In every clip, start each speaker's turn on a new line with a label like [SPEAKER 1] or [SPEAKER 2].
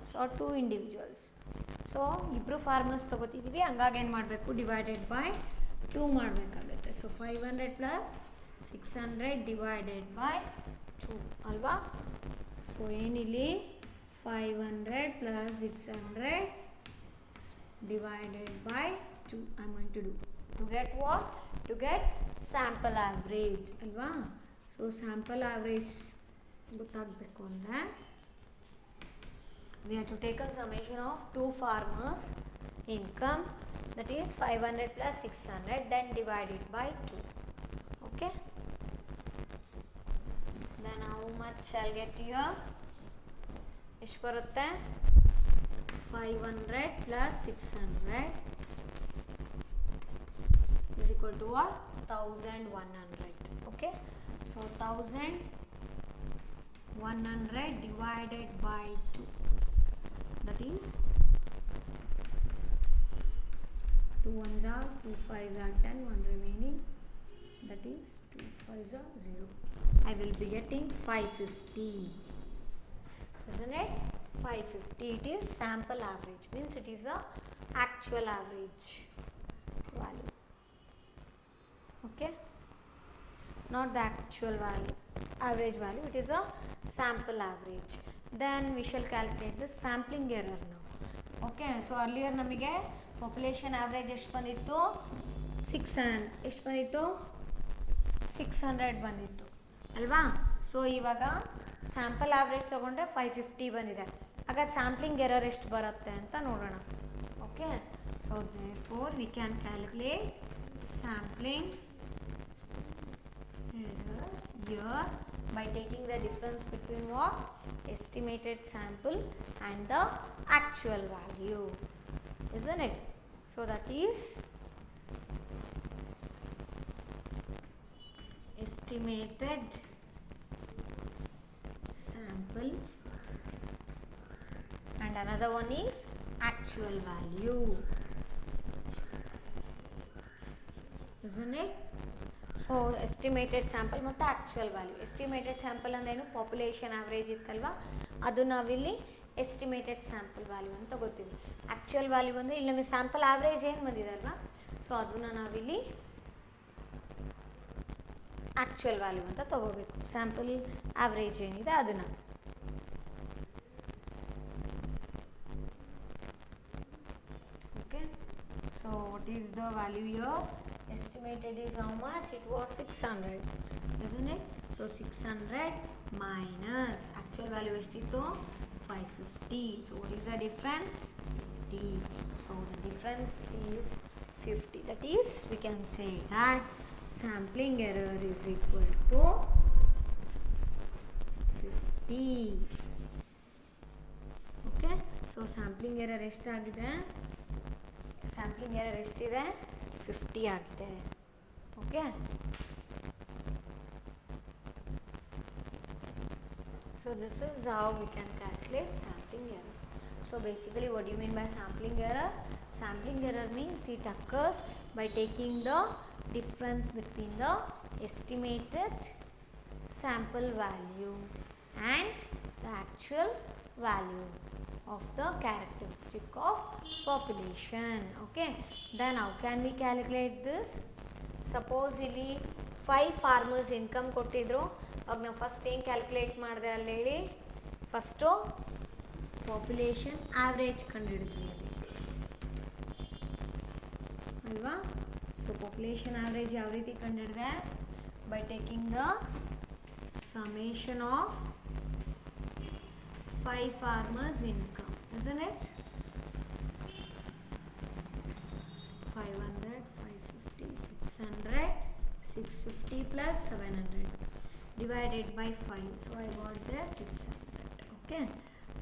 [SPEAKER 1] farmers or 2 individuals. So ಇಬ್ಬರು farmers ತೊಗೋತಿದ್ದೀವಿ, ಹಂಗಾಗಿ ಏನು ಮಾಡಬೇಕು, ಡಿವೈಡೆಡ್ ಬೈ 2 ಮಾಡಬೇಕಾಗುತ್ತೆ. ಸೊ 500 ಪ್ಲಸ್ 600 ಡಿವೈಡೆಡ್ ಬೈ 2 ಅಲ್ವಾ. ಸೊ ಏನಿಲ್ಲಿ 500 plus 600 divided by 2 I'm going to do to get what, to get sample average alva. So sample average ಗೊತ್ತಾಗಬೇಕು ಅಂದರೆ we have to take a summation of 2 farmers income, that is 500 plus 600, then divide it by 2. Okay, then how much I'll get here, ಎಷ್ಟು ಬರುತ್ತೆ, 500 plus 600 is equal to what, 1100. Okay, so 1100 divided by 2, that is 2 ones are 2 5s are 10, 1 remaining, that is 2 5s are 0. I will be getting 550, isn't it? 550. It is sample average, means it is a actual average value. Okay, not the actual value, average value, it is a sample average. Then we shall calculate the sampling error now. Okay, so earlier ನಮಗೆ population average ಎಷ್ಟು ಬಂದಿತ್ತು, 600 ಬಂದಿತ್ತು ಅಲ್ವಾ. So ಇವಾಗ sample average ತೊಗೊಂಡ್ರೆ 550 ಬಂದಿದೆ. ಆಗ sampling error ಎಷ್ಟು ಬರುತ್ತೆ ಅಂತ ನೋಡೋಣ. Okay, so therefore we can calculate sampling error here by taking the difference between what, estimated sample and the actual value, isn't it? So that is estimated sample and another one is actual value, isn't it? So estimated sample ಮತ್ತು actual value. estimated sample ಅಂದ್ರೇನು, population average ಇತ್ತಲ್ವಾ, ಅದು ನಾವಿಲ್ಲಿ estimated sample value ಅಂತ ಗೊತ್ತಿದೆ. Actual value ಅಂದರೆ ಇಲ್ಲಿ ನಮಗೆ sample average ಏನು ಬಂದಿದೆ ಅಲ್ವಾ, ಸೊ ಅದನ್ನು ನಾವಿಲ್ಲಿ ಆ್ಯಕ್ಚುಯಲ್ ವ್ಯಾಲ್ಯೂ ಅಂತ ತಗೋಬೇಕು. ಸ್ಯಾಂಪಲ್ ಆವ್ರೇಜ್ ಏನಿದೆ ಅದನ್ನು. Okay, so what is the value here, estimated is how much, it was 600, isn't it? So 600 minus actual value estitu 550. So what is the difference, 50. So the difference is 50. That is, we can say that sampling error is equal to 50. Okay, so sampling error ಎಷ್ಟಾಗಿದೆ, sampling error ಎಷ್ಟಿದೆ, 50 ಆಗಿದೆ. Okay, so this is how we can calculate sampling error. So basically what do you mean by sampling error? Sampling error means it occurs by taking the difference between the estimated sample value and the actual value of the characteristic of population. Okay, then how can we calculate this? Suppose ಇಲ್ಲಿ 5 farmers income ಕೊಟ್ಟಿದ್ರು, ಅವಾಗ ನಾವು first ಏನು calculate ಮಾಡಿದೆ ಅಲ್ಲಿ ಹೇಳಿ, first population average ಕಂಡುಹಿಡಿದ್ವಿ ಅಲ್ವಾ. So population average ಯಾವ ರೀತಿ ಕಂಡುಹಿಡಿದೆ, by taking the summation of 5 farmers income, isn't it? 500, 550, 600, 650 plus 700 divided by 5. So I got there 600. Okay,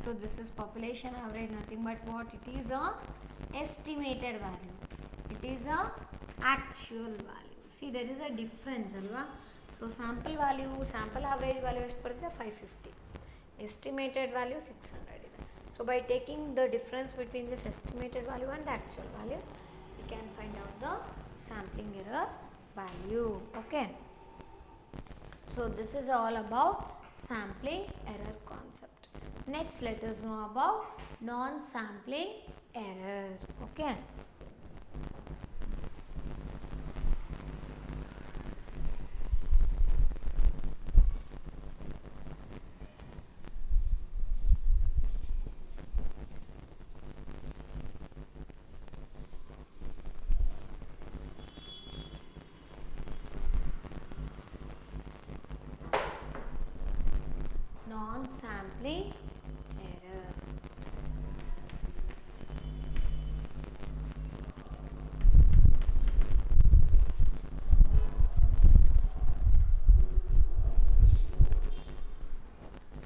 [SPEAKER 1] so this is population average, nothing but what, it is a estimated value, it is a actual value. See, there is a difference alva. So sample value, sample average value ಎಷ್ಟು ಬರುತ್ತೆ, 550, estimated value 600 ಇದೆ. So by taking the difference between this estimated value and the actual value, we can find out the sampling error value. Okay, so this is all about sampling error concept. Next, let us know about non-sampling error. Okay. Non-sampling error.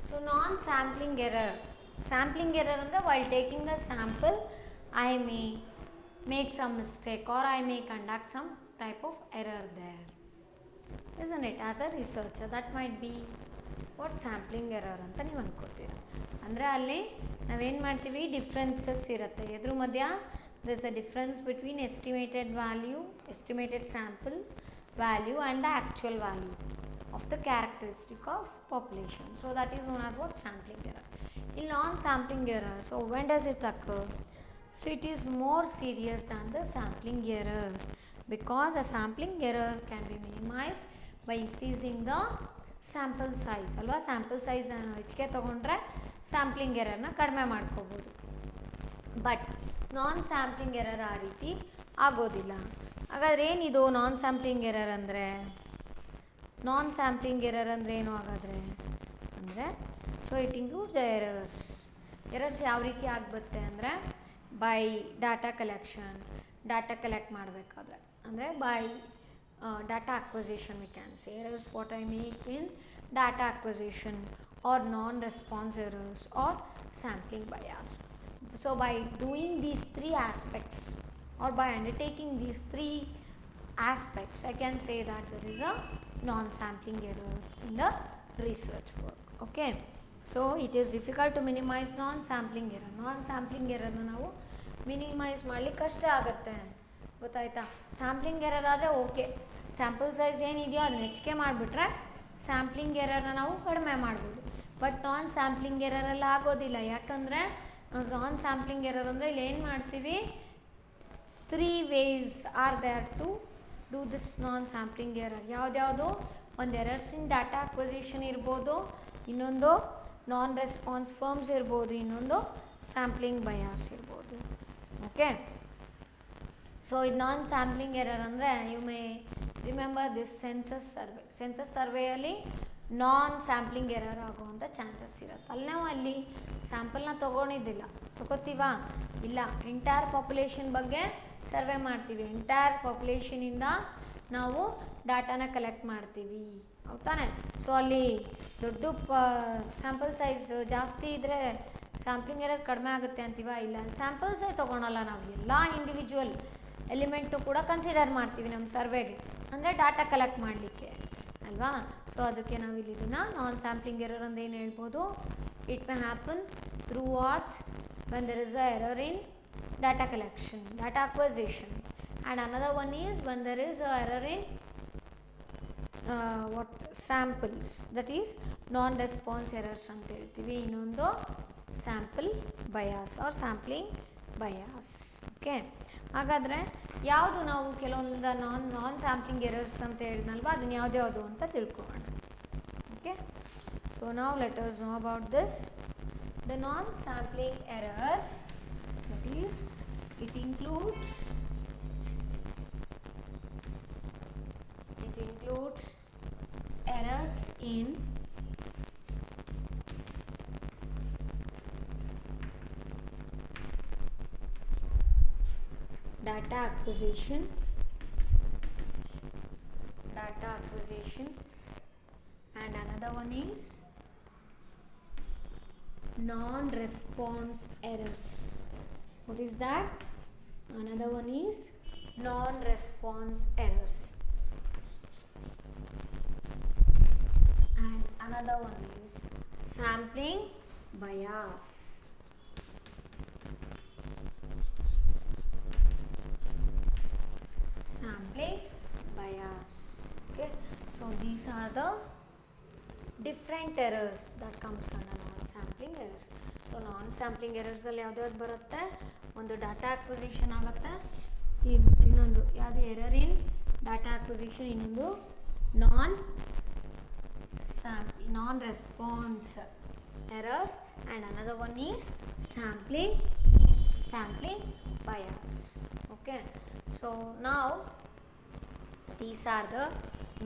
[SPEAKER 1] So non-sampling error. Sampling error ಅಂದ್ರೆ while taking the sample, I may make some mistake or I may conduct some type of error there. Isn't it? As a researcher, that might be what sampling error ಅಂತ ನೀವು ಅನ್ಕೋತೀರ. ಅಂದರೆ ಅಲ್ಲಿ ನಾವೇನು ಮಾಡ್ತೀವಿ, differences ಇರುತ್ತೆ ಎದ್ರ ಮಧ್ಯ. there's a difference between estimated value, estimated sample value and the actual value of the characteristic of population. So that is known as what sampling error. In non-sampling error, so when does it occur? So it is more serious than the sampling error because a sampling error can be minimized by increasing the sample size ಅಲ್ವಾ. Sample size ಹೆಚ್ಚಿಗೆ ತೊಗೊಂಡ್ರೆ sampling ಎರರ್ನ ಕಡಿಮೆ ಮಾಡ್ಕೋಬೋದು. But non sampling error ಆ ರೀತಿ ಆಗೋದಿಲ್ಲ. ಹಾಗಾದರೆ ಏನಿದು ನಾನ್ ಸ್ಯಾಂಪ್ಲಿಂಗ್ ಎರರ್ ಅಂದರೆ? ನಾನ್ ಸ್ಯಾಂಪ್ಲಿಂಗ್ ಎರರ್ ಅಂದರೆ ಏನು ಹಾಗಾದರೆ ಅಂದರೆ, so it includes the errors ಯಾವ ರೀತಿ ಆಗ್ಬತ್ತೆ ಅಂದರೆ, ಬೈ ಡಾಟಾ ಕಲೆಕ್ಟ್ ಮಾಡಬೇಕಾದ್ರೆ ಅಂದರೆ by data acquisition, we can say errors what I make in data acquisition or non-response errors or sampling bias. So by doing these three aspects or by undertaking these three aspects, I can say that there is a non-sampling error in the research work. Okay, so it is difficult to minimize non-sampling error. Non-sampling error na ನಾವು minimise ಮಾಡಲಿಕ್ಕೆ ಕಷ್ಟ ಆಗುತ್ತೆ, ಗೊತ್ತಾಯ್ತಾ. Sampling error ಆದರೆ okay, sample size ಏನಿದೆಯೋ ಅದನ್ನ ಹೆಚ್ಚಿಗೆ ಮಾಡಿಬಿಟ್ರೆ ಸ್ಯಾಂಪ್ಲಿಂಗ್ ಎರರ್ನ ನಾವು ಕಡಿಮೆ ಮಾಡ್ಬೋದು. ಬಟ್ ನಾನ್ ಸ್ಯಾಂಪ್ಲಿಂಗ್ ಎರರೆಲ್ಲ ಆಗೋದಿಲ್ಲ. ಯಾಕಂದರೆ ನಾನ್ ಸ್ಯಾಂಪ್ಲಿಂಗ್ ಎರರ್ ಅಂದರೆ ಇಲ್ಲಿ ಏನು ಮಾಡ್ತೀವಿ, 3 ways are there to do this non sampling error. ಯಾವುದ್ಯಾವುದು? ಒಂದು ಎರರ್ಸ್ ಇನ್ ಡಾಟಾ ಅಕ್ವಿಸಿಷನ್ ಇರ್ಬೋದು, ಇನ್ನೊಂದು ನಾನ್ ರೆಸ್ಪಾನ್ಸ್ ಫರ್ಮ್ಸ್ ಇರ್ಬೋದು, ಇನ್ನೊಂದು ಸ್ಯಾಂಪ್ಲಿಂಗ್ ಬಯಾಸ್ ಇರ್ಬೋದು. ಓಕೆ, ಸೊ ಇದು ನಾನ್ ಸ್ಯಾಂಪ್ಲಿಂಗ್ ಎರರ್ ಅಂದರೆ you may remember this census ಸರ್ವೆಯಲ್ಲಿ ನಾನ್ ಸ್ಯಾಂಪ್ಲಿಂಗ್ ಎರರ್ ಆಗುವಂಥ ಚಾನ್ಸಸ್ ಇರುತ್ತೆ. ಅಲ್ಲಿ ನಾವು ಅಲ್ಲಿ ಸ್ಯಾಂಪಲ್ನ ತಗೋತೀವಾ? ಇಲ್ಲ, ಎಂಟೈರ್ ಪಾಪ್ಯುಲೇಷನ್ ಬಗ್ಗೆ ಸರ್ವೆ ಮಾಡ್ತೀವಿ. ಎಂಟೈರ್ ಪಾಪ್ಯುಲೇಷನಿಂದ ನಾವು ಡಾಟಾನ ಕಲೆಕ್ಟ್ ಮಾಡ್ತೀವಿ, ಹೌದಾನೆ. ಸೊ ಅಲ್ಲಿ ದೊಡ್ಡ ಸ್ಯಾಂಪಲ್ ಸೈಜ್ ಜಾಸ್ತಿ ಇದ್ದರೆ ಸ್ಯಾಂಪ್ಲಿಂಗ್ ಎರರ್ ಕಡಿಮೆ ಆಗುತ್ತೆ ಅಂತೀವ? ಇಲ್ಲ, ಅಲ್ಲಿ ಸ್ಯಾಂಪಲ್ ಸೈಜ್ ತೊಗೊಳಲ್ಲ ನಾವು, ಎಲ್ಲ ಇಂಡಿವಿಜುವಲ್ ಎಲಿಮೆಂಟು ಕೂಡ ಕನ್ಸಿಡರ್ ಮಾಡ್ತೀವಿ ನಮ್ಮ ಸರ್ವೆಗೆ, ಅಂದರೆ ಡಾಟಾ ಕಲೆಕ್ಟ್ ಮಾಡಲಿಕ್ಕೆ ಅಲ್ವಾ. ಸೊ ಅದಕ್ಕೆ ನಾವಿಲ್ಲಿ ಇದನ್ನು ನಾನ್ ಸ್ಯಾಂಪ್ಲಿಂಗ್ ಎರರ್ ಅಂತ ಏನು ಹೇಳ್ಬೋದು? It may happen through what? When there is a error in data collection, data acquisition, and another one is when there is a error in samples, that is non-response errors ಅಂತ ಹೇಳ್ತೀವಿ. ಇನ್ನೊಂದು sample bias or sampling bias. Okay, ಹಾಗಾದರೆ ಯಾವುದು ನಾವು ಕೆಲವೊಂದು ನಾನ್ sampling errors ಅಂತ ಹೇಳಿದ್ನಲ್ವ, ಅದನ್ನು ಯಾವ್ದು ಅಂತ ತಿಳ್ಕೊಳ್ಳೋಣ. ಓಕೆ, ಸೊ ನಾವು let us know about this. The non sampling errors, that is it includes errors in data acquisition, and another one is non-response errors. What is that? Another one is non-response errors, and another one is sampling bias. Sampling bias. Okay, so these are the different errors that comes under non sampling errors. So non sampling ಎರರ್ಸಲ್ಲಿ ಯಾವ್ದು ಬರುತ್ತೆ, ಒಂದು data acquisition ಆಗುತ್ತೆ, ಇನ್ನೊಂದು ಯಾವುದು error ಇನ್ data acquisition, ಇನ್ನೊಂದು ನಾನ್ response errors, and another one is sampling bias. Okay, so now these are the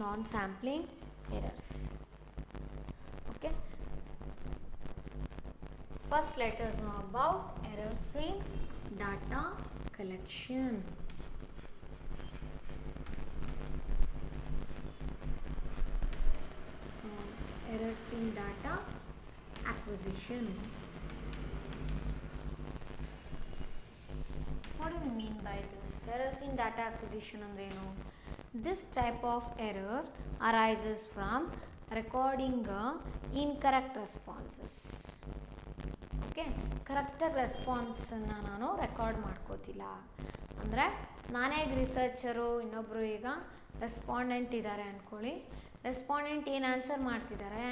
[SPEAKER 1] non-sampling errors. Okay, first let us know about errors in data collection. Errors in data acquisition. What do you mean by this? Errors in data acquisition andrenu? This type of error arises from recording incorrect responses. Okay, correct response na nanu record ಮಾಡ್ಕೋತಿಲ್ಲ ಅಂದರೆ ನಾನೇ ಈಗ ರಿಸರ್ಚರು, ಇನ್ನೊಬ್ಬರು ಈಗ respondent ಇದ್ದಾರೆ ಅಂದ್ಕೊಳ್ಳಿ, respondent ಏನು answer ಮಾಡ್ತಿದ್ದಾರೆ,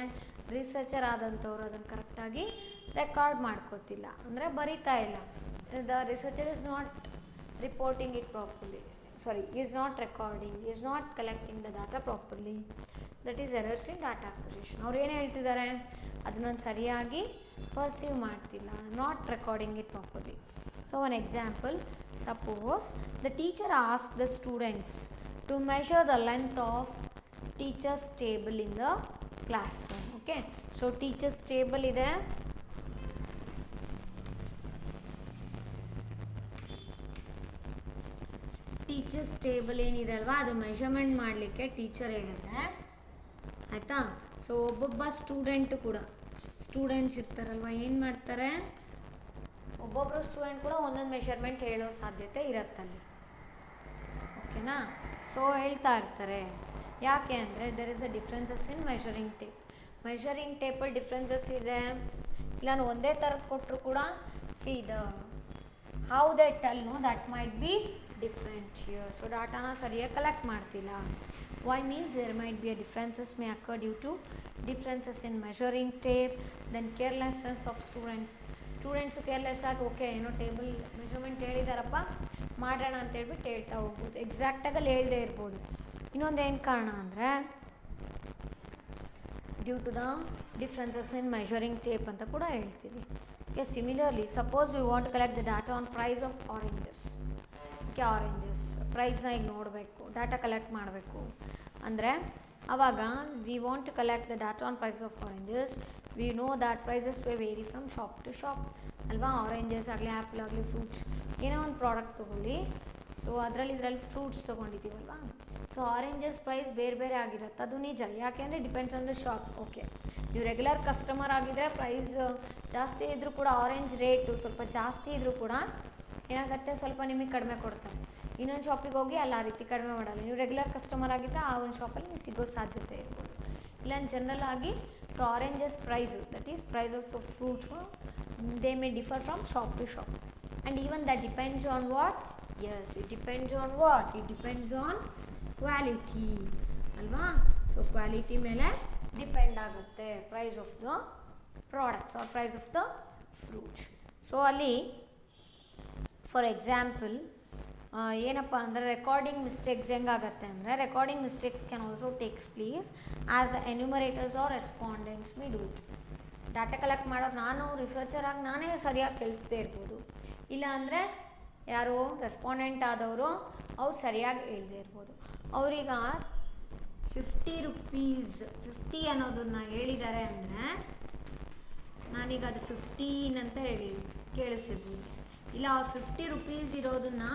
[SPEAKER 1] researcher ಆದಂಥವ್ರು ಅದನ್ನು ಕರೆಕ್ಟಾಗಿ ರೆಕಾರ್ಡ್ ಮಾಡ್ಕೋತಿಲ್ಲ, ಅಂದರೆ ಬರೀತಾ ಇಲ್ಲ. The researcher is not reporting it properly, is not recording, is not collecting the data properly. That is errors in data acquisition. ಅವ್ರು ಏನು ಹೇಳ್ತಿದ್ದಾರೆ ಅದನ್ನು ಸರಿಯಾಗಿ ಪರ್ಸೀವ್ ಮಾಡ್ತಿಲ್ಲ, not recording it properly. So one example, suppose the teacher ask the students to measure the length of teachers table in the classroom. Okay, so teachers table ಇದೆ, teachers table ಏನಿದೆ ಅಲ್ವಾ ಅದು ಮೆಷರ್ಮೆಂಟ್ ಮಾಡಲಿಕ್ಕೆ teacher ಹೇಳಿದ್ರೆ ಆಯಿತಾ. So ಒಬ್ಬೊಬ್ಬ students ಇರ್ತಾರಲ್ವ, ಏನು ಮಾಡ್ತಾರೆ, ಒಬ್ಬೊಬ್ಬರು ಸ್ಟೂಡೆಂಟ್ ಕೂಡ ಒಂದೊಂದು ಮೆಷರ್ಮೆಂಟ್ ಹೇಳೋ ಸಾಧ್ಯತೆ ಇರುತ್ತಲ್ಲಿ. ಓಕೆನಾ, ಸೊ ಹೇಳ್ತಾ ಇರ್ತಾರೆ. ಯಾಕೆ ಅಂದರೆ there is a differences in measuring ಟೇಪಲ್ಲಿ ಡಿಫ್ರೆನ್ಸಸ್ ಇದೆ. ಇಲ್ಲ ನಾನು ಒಂದೇ ಥರದ್ದು ಕೊಟ್ಟರು ಕೂಡ see the how they tell no that might be different here. So ಡಾಟಾನ ಸರಿಯಾಗಿ ಕಲೆಕ್ಟ್ ಮಾಡ್ತಿಲ್ಲ. Why means there might be a differences may occur due to differences in measuring tape, then carelessness of students careless ಆಗಿ okay ಏನೋ table measurement ಹೇಳಿದಾರಪ್ಪ ಮಾಡೋಣ ಅಂತೇಳ್ಬಿಟ್ಟು ಹೇಳ್ತಾ ಹೋಗ್ಬೋದು, ಎಕ್ಸಾಕ್ಟಾಗಲ್ಲಿ ಹೇಳ್ದೇ ಇರ್ಬೋದು. ಇನ್ನೊಂದು ಏನು ಕಾರಣ ಅಂದರೆ due to the differences in measuring tape ಅಂತ ಕೂಡ ಹೇಳ್ತೀವಿ. Okay, similarly suppose we want to collect the data on price of oranges. Okay, oranges ಪ್ರೈಸ್ನ ಈಗ ನೋಡಬೇಕು, ಡಾಟಾ ಕಲೆಕ್ಟ್ ಮಾಡಬೇಕು ಅಂದರೆ ಆವಾಗ we want to collect the data on price of oranges. We know that prices may vary from shop to shop ಅಲ್ವಾ. Oranges ಆಗಲಿ, apple ಆಗಲಿ, fruits ಏನೋ ಒಂದು ಪ್ರಾಡಕ್ಟ್ ತೊಗೊಳ್ಳಿ. ಸೊ ಇದರಲ್ಲಿ ಫ್ರೂಟ್ಸ್ ತೊಗೊಂಡಿದ್ದೀವಲ್ವಾ, ಸೊ ಆರೆಂಜಸ್ ಪ್ರೈಸ್ ಬೇರೆ ಬೇರೆ ಆಗಿರುತ್ತೆ, ಅದು ನಿಜ. ಯಾಕೆ ಅಂದರೆ depends on the shop. Okay, ನೀವು ರೆಗ್ಯುಲರ್ ಕಸ್ಟಮರ್ ಆಗಿದ್ದರೆ ಪ್ರೈಸ್ ಜಾಸ್ತಿ ಇದ್ದರೂ ಕೂಡ ಆರೆಂಜ್ ರೇಟು ಸ್ವಲ್ಪ ಜಾಸ್ತಿ ಇದ್ದರೂ ಕೂಡ ಏನಾಗುತ್ತೆ, ಸ್ವಲ್ಪ ನಿಮಗೆ ಕಡಿಮೆ ಕೊಡ್ತಾರೆ. ಇನ್ನೊಂದು ಶಾಪಿಗೆ ಹೋಗಿ ಅಲ್ಲಿ ಆ ರೀತಿ ಕಡಿಮೆ ಮಾಡಲ್ಲ. ನೀವು ರೆಗ್ಯುಲರ್ ಕಸ್ಟಮರ್ ಆಗಿದ್ದರೆ ಆ ಒಂದು ಶಾಪಲ್ಲಿ ನೀವು ಸಿಗೋ ಸಾಧ್ಯತೆ ಇರ್ಬೋದು. ಇಲ್ಲ ಜನರಲ್ ಆಗಿ so oranges price that is price of fruits they may differ from shop to shop. And even that depends on what, as it depends on what, it depends on quality ಅಲ್ವಾ. So quality ಮೇಲೆ depend ಆಗುತ್ತೆ price of the products or price of the fruits. So ಅಲ್ಲಿ for example ಏನಪ್ಪ ಅಂದರೆ recording mistakes ಹೆಂಗಾಗತ್ತೆ ಅಂದರೆ recording mistakes can also takes place as enumerators or respondents may do it. Data collect ಮಾಡೋರು ನಾನು researcher ಆಗಿ ನಾನೇ ಸರಿಯಾಗಿ ಕೇಳ್ತೇ ಇರ್ಬೋದು, ಇಲ್ಲ ಅಂದರೆ ಯಾರು ರೆಸ್ಪಾಂಡೆಂಟ್ ಆದವರು ಅವ್ರು ಸರಿಯಾಗಿ ಹೇಳ್ದೇ ಇರ್ಬೋದು. ಅವ್ರೀಗ 50 ರೂಪೀಸ್ 50 ಅನ್ನೋದನ್ನ ಹೇಳಿದ್ದಾರೆ ಅಂದರೆ ನಾನೀಗ ಅದು 15 ಅಂತ ಹೇಳಿ ಕೇಳಿಸಿರ್ಬೋದು, ಇಲ್ಲ ಅವ್ರು 50 ರೂಪೀಸ್ ಇರೋದನ್ನು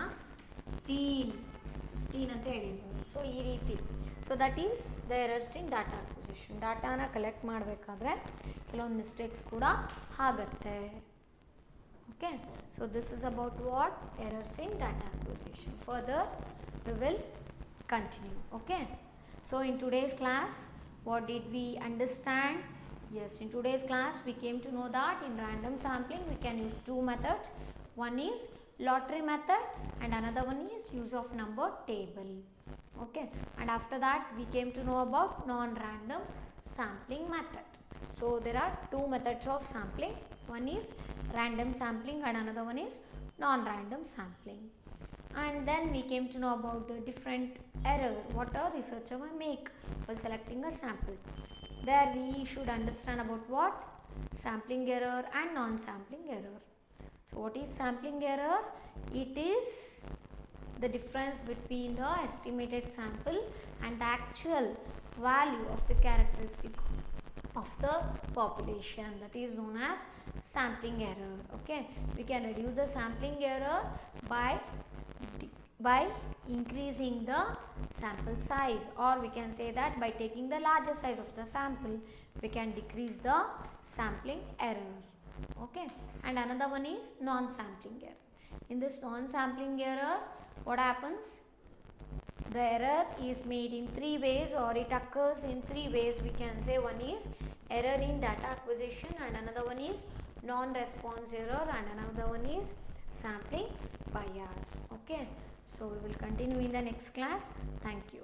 [SPEAKER 1] 15 ಅಂತ ಹೇಳಿರ್ಬೋದು. ಸೊ ಈ ರೀತಿ. So that is the errors in data acquisition. ಡಾಟಾನ ಕಲೆಕ್ಟ್ ಮಾಡಬೇಕಾದ್ರೆ ಕೆಲವೊಂದು ಮಿಸ್ಟೇಕ್ಸ್ ಕೂಡ ಆಗುತ್ತೆ. Okay, so this is about what errors in data acquisition. Further we will continue. Okay, so in today's class what did we understand? Yes, in today's class we came to know that in random sampling we can use two methods. One is lottery method and another one is use of number table. Okay, and after that we came to know about non-random sampling method. So there are two methods of sampling. One is random sampling and another one is non-random sampling. And then we came to know about the different error what a researcher may make while selecting a sample. There we should understand about what? Sampling error and non-sampling error. So what is sampling error? It is the difference between the estimated sample and the actual value of the characteristic of the population, that is known as sampling error. Okay, we can reduce the sampling error by increasing the sample size, or we can say that by taking the larger size of the sample we can decrease the sampling error. Okay, and another one is non-sampling error. In this non-sampling error, what happens? The error is made in three ways, or it occurs in three ways. We can say one is error in data acquisition, and another one is non-response error, and another one is sampling bias. Okay, so we will continue in the next class. Thank you.